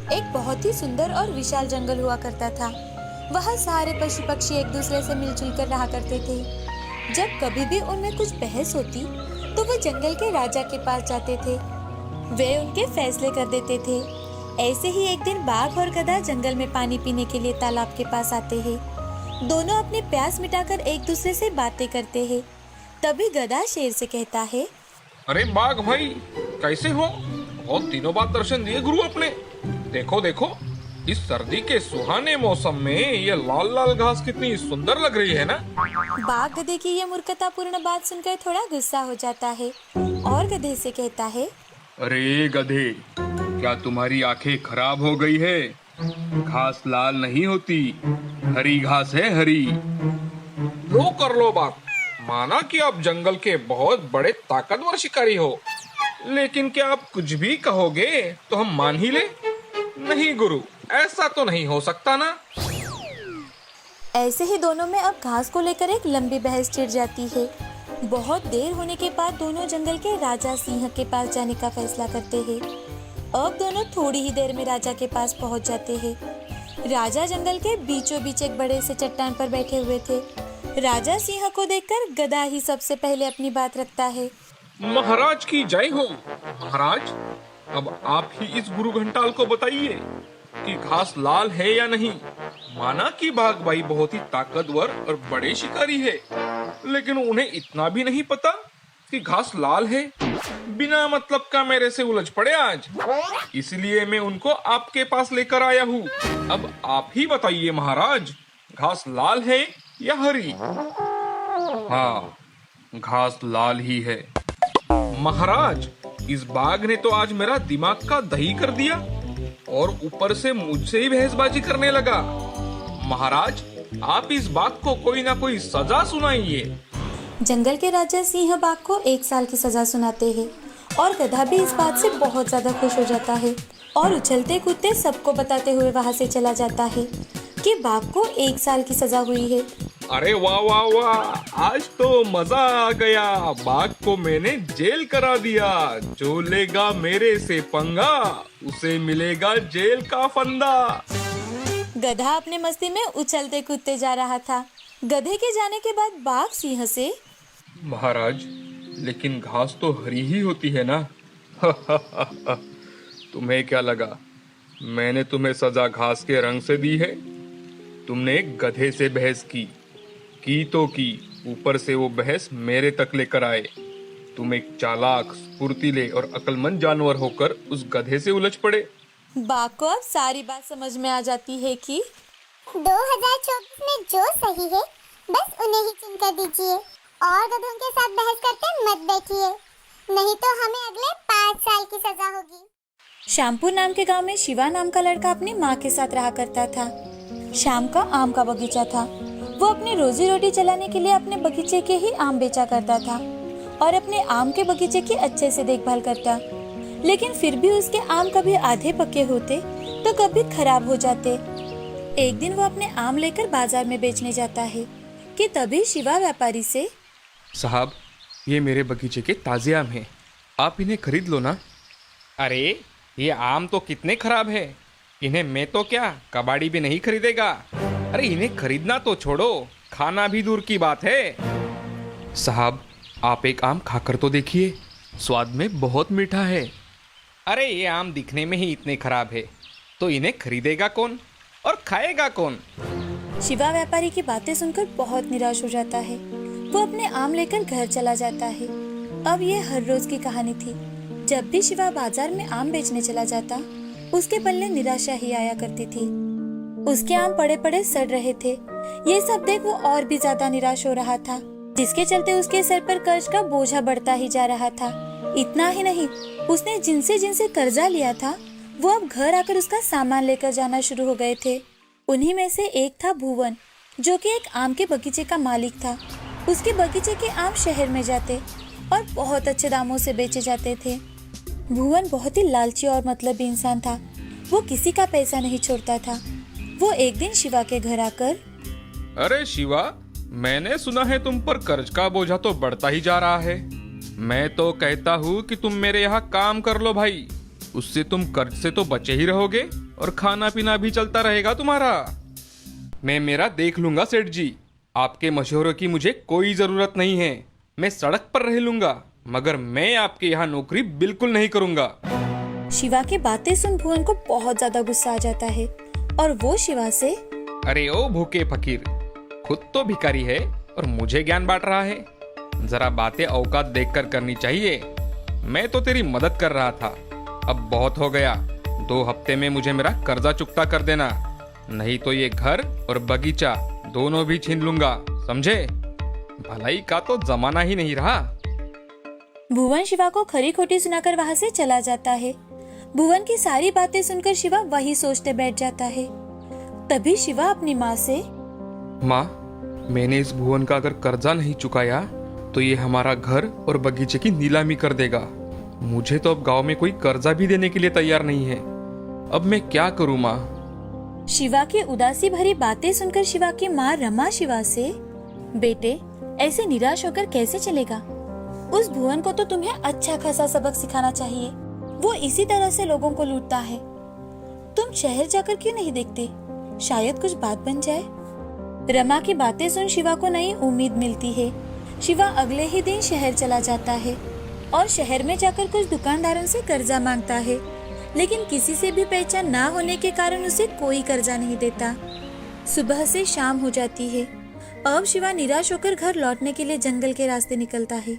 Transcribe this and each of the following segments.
एक बहुत ही सुंदर और विशाल जंगल हुआ करता था। वहाँ सारे पशु पक्षी एक दूसरे से मिलजुल कर रहा करते थे। जब कभी भी उनमें कुछ बहस होती तो वो जंगल के राजा के पास जाते थे। वे उनके फैसले कर देते थे। ऐसे ही एक दिन बाघ और गधा जंगल में पानी पीने के लिए तालाब के पास आते हैं। दोनों अपनी प्यास मिटाकर एक दूसरे से बातें करते हैं। तभी गधा शेर से कहता है, अरे बाघ भाई, कैसे हो? बहुत दिनों बाद दर्शन दिए गुरु अपने। देखो देखो, इस सर्दी के सुहाने मौसम में ये लाल लाल घास कितनी सुंदर लग रही है ना। बाघ गधे की ये मूर्खतापूर्ण बात सुनकर थोड़ा गुस्सा हो जाता है और गधे से कहता है, अरे गधे, क्या तुम्हारी आंखें खराब हो गई है? घास लाल नहीं होती, हरी घास है, हरी। लो कर लो बात। माना कि आप जंगल के बहुत बड़े ताकतवर शिकारी हो, लेकिन क्या आप कुछ भी कहोगे तो हम मान ही ले? नहीं गुरु, ऐसा तो नहीं हो सकता ना। ऐसे ही दोनों में अब घास को लेकर एक लंबी बहस छिड़ जाती है। बहुत देर होने के बाद दोनों जंगल के राजा सिंह के पास जाने का फैसला करते हैं। अब दोनों थोड़ी ही देर में राजा के पास पहुंच जाते हैं। राजा जंगल के बीचों बीच एक बड़े से चट्टान पर बैठे हुए थे। राजा सिंह को देखकर गधा ही सबसे पहले अपनी बात रखता है। महाराज की जय हो। महाराज, अब आप ही इस गुरु घंटाल को बताइए कि घास लाल है या नहीं। माना कि बाघ भाई बहुत ही ताकतवर और बड़े शिकारी है, लेकिन उन्हें इतना भी नहीं पता कि घास लाल है। बिना मतलब का मेरे से उलझ पड़े आज, इसलिए मैं उनको आपके पास लेकर आया हूँ। अब आप ही बताइए महाराज, घास लाल है या हरी? हाँ, घास लाल ही है। महाराज, इस बाघ ने तो आज मेरा दिमाग का दही कर दिया और ऊपर से मुझसे ही बहसबाजी करने लगा। महाराज, आप इस बाघ को कोई ना कोई सजा सुनाइए। जंगल के राजा सिंह बाघ को 1 साल की सजा सुनाते हैं और गधा भी इस बात से बहुत ज्यादा खुश हो जाता है और उछलते कूदते सबको बताते हुए वहाँ से चला जाता है कि बाघ को 1 साल की सजा हुई है। अरे वाह वाह वाह, आज तो मजा आ गया। बाघ को मैंने जेल करा दिया। जो लेगा मेरे से पंगा, उसे मिलेगा जेल का फंदा। गधा अपने मस्ती में उछलते कूदते जा रहा था। गधे के जाने के बाद बाघ सिंह से, महाराज, लेकिन घास तो हरी ही होती है ना। तुम्हें क्या लगा मैंने तुम्हें सजा घास के रंग से दी है? तुमने एक गधे से बहस की तो की, ऊपर से वो बहस मेरे तक लेकर आए। तुम एक चालाक, फुर्तीले और अक्लमंद जानवर होकर उस गधे से उलझ पड़े। बाघ को अब सारी बात समझ में आ जाती है कि 2024 में जो सही है बस उन्हें ही चुनकर दीजिए और गधों के साथ बहस करते मत बैठिए, नहीं तो हमें अगले 5 साल की सजा होगी। श्यामपुर नाम के गांव में शिवा नाम का लड़का अपनी माँ के साथ रहा करता था। शाम का आम का बगीचा था। वो अपनी रोजी रोटी चलाने के लिए अपने बगीचे के ही आम बेचा करता था और अपने आम के बगीचे की अच्छे से देखभाल करता। लेकिन फिर भी उसके आम कभी आधे पके होते तो कभी खराब हो जाते। एक दिन वो अपने आम लेकर बाजार में बेचने जाता है कि तभी शिवा व्यापारी से, साहब, ये मेरे बगीचे के ताजे आम हैं, आप इन्हें खरीद लो ना। अरे ये आम तो कितने खराब है, इन्हें मैं तो क्या कबाड़ी भी नहीं खरीदेगा। अरे इन्हें खरीदना तो छोड़ो, खाना भी दूर की बात है। साहब, आप एक आम खाकर तो देखिए, स्वाद में बहुत मीठा है। अरे ये आम दिखने में ही इतने खराब है, तो इन्हें खरीदेगा कौन और खाएगा कौन? शिवा व्यापारी की बातें सुनकर बहुत निराश हो जाता है। वो अपने आम लेकर घर चला जाता है। अब ये हर रोज की कहानी थी। जब भी शिवा बाजार में आम बेचने चला जाता, उसके पल्ले निराशा ही आया करती थी। उसके आम पड़े पड़े सड़ रहे थे। ये सब देख वो और भी ज्यादा निराश हो रहा था, जिसके चलते उसके सर पर कर्ज का बोझा बढ़ता ही जा रहा था। इतना ही नहीं, उसने जिनसे जिनसे कर्जा लिया था वो अब घर आकर उसका सामान लेकर जाना शुरू हो गए थे। उन्हीं में से एक था भुवन, जो कि एक आम के बगीचे का मालिक था। उसके बगीचे के आम शहर में जाते और बहुत अच्छे दामों से बेचे जाते थे। भुवन बहुत ही लालची और मतलबी इंसान था। वो किसी का पैसा नहीं छोड़ता था। वो एक दिन शिवा के घर आकर, अरे शिवा, मैंने सुना है तुम पर कर्ज का बोझा तो बढ़ता ही जा रहा है। मैं तो कहता हूँ कि तुम मेरे यहाँ काम कर लो भाई, उससे तुम कर्ज से तो बचे ही रहोगे और खाना पीना भी चलता रहेगा तुम्हारा। मैं मेरा देख लूंगा सेठ जी, आपके मशवरों की मुझे कोई जरूरत नहीं है। मैं सड़क पर रह लूंगा, मगर मैं आपके यहाँ नौकरी बिल्कुल नहीं करूंगा। शिवा की बातें सुन भुवन को बहुत ज्यादा गुस्सा आ जाता है और वो शिवा से, अरे ओ भूखे फकीर, खुद तो भिखारी है और मुझे ज्ञान बांट रहा है। जरा बातें औकात देखकर करनी चाहिए। मैं तो तेरी मदद कर रहा था, अब बहुत हो गया। 2 हफ्ते में मुझे मेरा कर्जा चुकता कर देना, नहीं तो ये घर और बगीचा दोनों भी छीन लूंगा, समझे? भलाई का तो जमाना ही नहीं रहा। भुवन शिवा को खरी खोटी सुनाकर वहाँ से चला जाता है। भुवन की सारी बातें सुनकर शिवा वही सोचते बैठ जाता है। तभी शिवा अपनी माँ से, माँ, मैंने इस भुवन का अगर कर्जा नहीं चुकाया तो ये हमारा घर और बगीचे की नीलामी कर देगा। मुझे तो अब गांव में कोई कर्जा भी देने के लिए तैयार नहीं है। अब मैं क्या करूँ माँ? शिवा की उदासी भरी बातें सुनकर शिवा की माँ रमा शिवा से, बेटे, ऐसे निराश होकर कैसे चलेगा? उस भुवन को तो तुम्हें अच्छा खासा सबक सिखाना चाहिए। वो इसी तरह से लोगों को लूटता है। तुम शहर जाकर क्यों नहीं देखते? शायद कुछ बात बन जाए। रमा की बातें सुन शिवा को नई उम्मीद मिलती है। शिवा अगले ही दिन शहर चला जाता है और शहर में जाकर कुछ दुकानदारों से कर्जा मांगता है, लेकिन किसी से भी पहचान ना होने के कारण उसे कोई कर्जा नहीं देता। सुबह से शाम हो जाती है। अब शिवा निराश होकर घर लौटने के लिए जंगल के रास्ते निकलता है।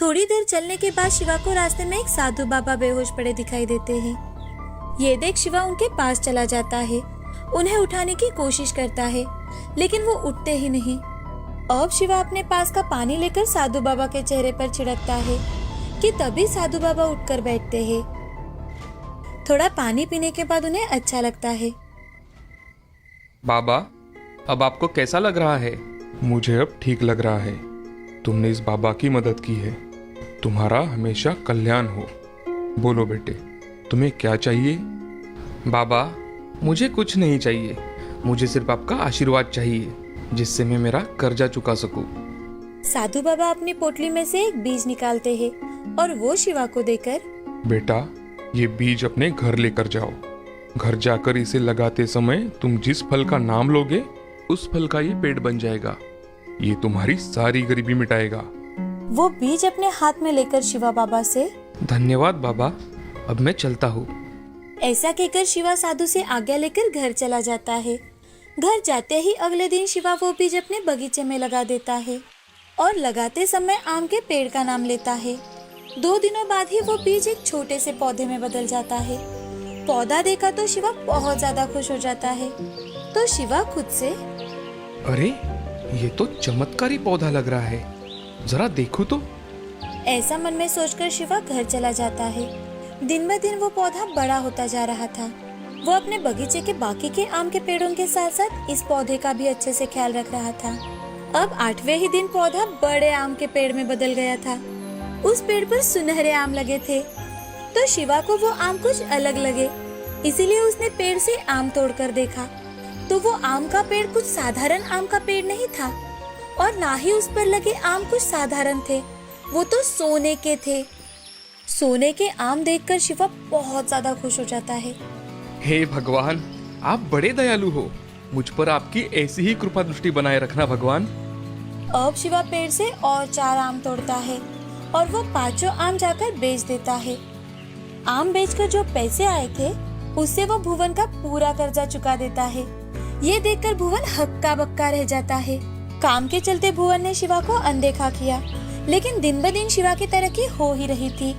थोड़ी देर चलने के बाद शिवा को रास्ते में एक साधु बाबा बेहोश पड़े दिखाई देते हैं। ये देख शिवा उनके पास चला जाता है, उन्हें उठाने की कोशिश करता है, लेकिन वो उठते ही नहीं। अब शिवा अपने पास का पानी लेकर साधु बाबा के चेहरे पर छिड़कता है कि तभी साधु बाबा उठकर बैठते हैं। थोड़ा पानी पीने के बाद उन्हें अच्छा लगता है। बाबा, अब आपको कैसा लग रहा है? मुझे अब ठीक लग रहा है। तुमने इस बाबा की मदद की है। तुम्हारा हमेशा कल्याण हो। बोलो बेटे, तुम्हें क्या चाहिए? बाबा, मुझे कुछ नहीं चाहिए। मुझे सिर्फ आपका आशीर्वाद चाहिए, जिससे मैं मेरा कर्जा चुका सकूं। साधु बाबा अपनी पोटली में से एक बीज निकालते हैं और वो शिवा को देकर, बेटा, ये बीज अपने घर लेकर जाओ। घर जाकर इसे लगाते समय तुम जिस फल का नाम लोगे, उस फल का ये पेड़ बन जाएगा। ये तुम्हारी सारी गरीबी मिटाएगा। वो बीज अपने हाथ में लेकर शिवा बाबा से, धन्यवाद बाबा, अब मैं चलता हूँ। ऐसा कहकर शिवा साधु से आज्ञा लेकर घर चला जाता है। घर जाते ही अगले दिन शिवा वो बीज अपने बगीचे में लगा देता है और लगाते समय आम के पेड़ का नाम लेता है। 2 दिनों बाद ही वो बीज एक छोटे से पौधे में बदल जाता है। पौधा देखा तो शिवा बहुत ज्यादा खुश हो जाता है। तो शिवा खुद से, अरे, ये तो चमत्कारी पौधा लग रहा है, जरा देखो तो। ऐसा मन में सोचकर शिवा घर चला जाता है। दिन ब दिन वो पौधा बड़ा होता जा रहा था। वो अपने बगीचे के बाकी के आम के पेड़ों के साथ साथ इस पौधे का भी अच्छे से ख्याल रख रहा था। अब 8वें ही दिन पौधा बड़े आम के पेड़ में बदल गया था। उस पेड़ पर सुनहरे आम लगे थे। तो शिवा को वो आम कुछ अलग लगे, इसीलिए उसने पेड़ से आम तोड़कर देखा तो वो आम का पेड़ कुछ साधारण आम का पेड़ नहीं था और ना ही उस पर लगे आम कुछ साधारण थे, वो तो सोने के थे। सोने के आम देखकर शिवा बहुत ज्यादा खुश हो जाता है। हे भगवान, आप बड़े दयालु हो। मुझ पर आपकी ऐसी ही कृपा दृष्टि बनाए रखना भगवान। अब शिवा पेड़ से और 4 आम तोड़ता है और वो 5 आम जाकर बेच देता है। आम बेचकर जो पैसे आए थे उससे वो भुवन का पूरा कर्जा चुका देता है। ये देखकर भुवन हक्का बक्का रह जाता है। काम के चलते भुवन ने शिवा को अनदेखा किया, लेकिन दिन ब दिन शिवा की तरक्की हो ही रही थी।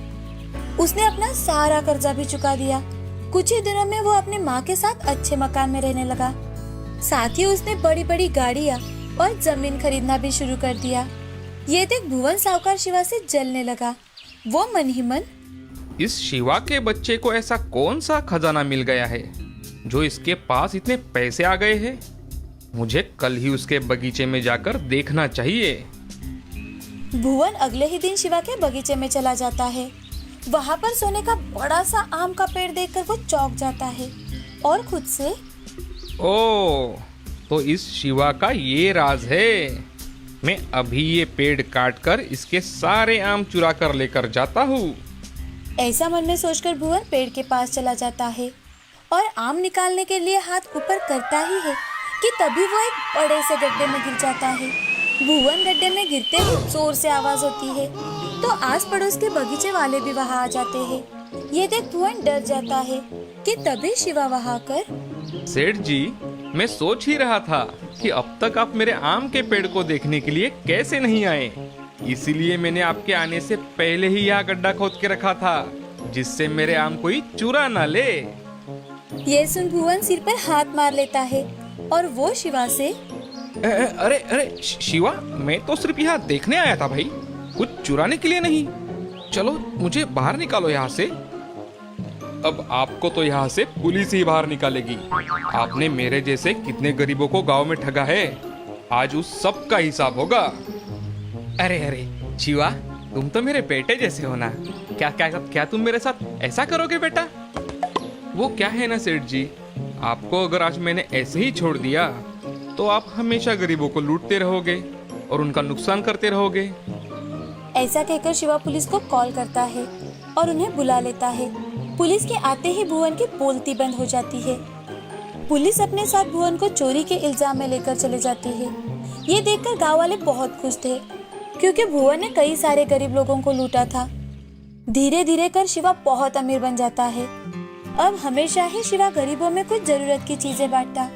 उसने अपना सारा कर्जा भी चुका दिया। कुछ ही दिनों में वो अपने माँ के साथ अच्छे मकान में रहने लगा। साथ ही उसने बड़ी बड़ी गाड़ियाँ और जमीन खरीदना भी शुरू कर दिया। ये देख भुवन साहूकार शिवा से जलने लगा। वो मन ही मन, इस शिवा के बच्चे को ऐसा कौन सा खजाना मिल गया है जो इसके पास इतने पैसे आ गए हैं? मुझे कल ही उसके बगीचे में जाकर देखना चाहिए। भुवन अगले ही दिन शिवा के बगीचे में चला जाता है। वहाँ पर सोने का बड़ा सा आम का पेड़ देखकर वो चौंक जाता है और खुद से, ओ, तो इस शिवा का ये राज है। मैं अभी ये पेड़ काटकर इसके सारे आम चुरा कर लेकर जाता हूँ। ऐसा मन में सोचकर भुवन पेड़ के पास चला जाता है और आम निकालने के लिए हाथ ऊपर करता ही है कि तभी वो एक बड़े से गड्ढे में गिर जाता है। भुवन गड्ढे में गिरते ही जोर से आवाज होती है तो आस पड़ोस के बगीचे वाले भी वहाँ आ जाते हैं। ये देख भुवन डर जाता है कि तभी शिवा वहाँ आकर, सेठ जी, मैं सोच ही रहा था कि अब तक आप मेरे आम के पेड़ को देखने के लिए कैसे नहीं आए। इसीलिए मैंने आपके आने से पहले ही यहाँ गड्ढा खोद के रखा था, जिससे मेरे आम कोई चुरा ना ले। ये सुन भुवन सिर पर हाथ मार लेता है और वो शिवा से, अरे अरे शिवा, मैं तो सिर्फ यहाँ देखने आया था भाई, कुछ चुराने के लिए नहीं। चलो मुझे बाहर निकालो यहाँ से। अब आपको तो यहाँ से पुलिस ही बाहर निकालेगी। आपने मेरे जैसे कितने गरीबों को गांव में ठगा है, आज उस सब का हिसाब होगा। अरे अरे शिवा, तुम तो मेरे बेटे जैसे हो ना। क्या क्या क्या तुम मेरे साथ ऐसा करोगे बेटा? वो क्या है ना सेठ जी, आपको अगर आज मैंने ऐसे ही छोड़ दिया तो आप हमेशा गरीबों को लूटते रहोगे और उनका नुकसान करते रहोगे। ऐसा कहकर शिवा पुलिस को कॉल करता है और उन्हें बुला लेता है। पुलिस के आते ही भुवन की बोलती बंद हो जाती है। पुलिस अपने साथ भुवन को चोरी के इल्जाम में लेकर चले जाती है। ये देखकर गांव वाले बहुत खुश थे क्योंकि भुवन ने कई सारे गरीब लोगों को लूटा था। धीरे धीरे कर शिवा बहुत अमीर बन जाता है। अब हमेशा ही शिवा गरीबों में कुछ जरूरत की चीजें बांटता,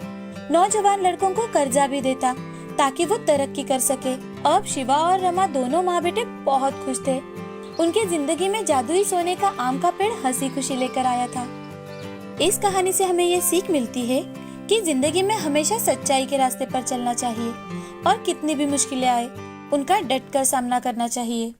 नौजवान लड़कों को कर्जा भी देता ताकि वो तरक्की कर सके। अब शिवा और रमा दोनों माँ बेटे बहुत खुश थे। उनकी जिंदगी में जादुई सोने का आम का पेड़ हंसी खुशी लेकर आया था। इस कहानी से हमें ये सीख मिलती है कि जिंदगी में हमेशा सच्चाई के रास्ते पर चलना चाहिए और कितनी भी मुश्किलें आए उनका डट कर सामना करना चाहिए।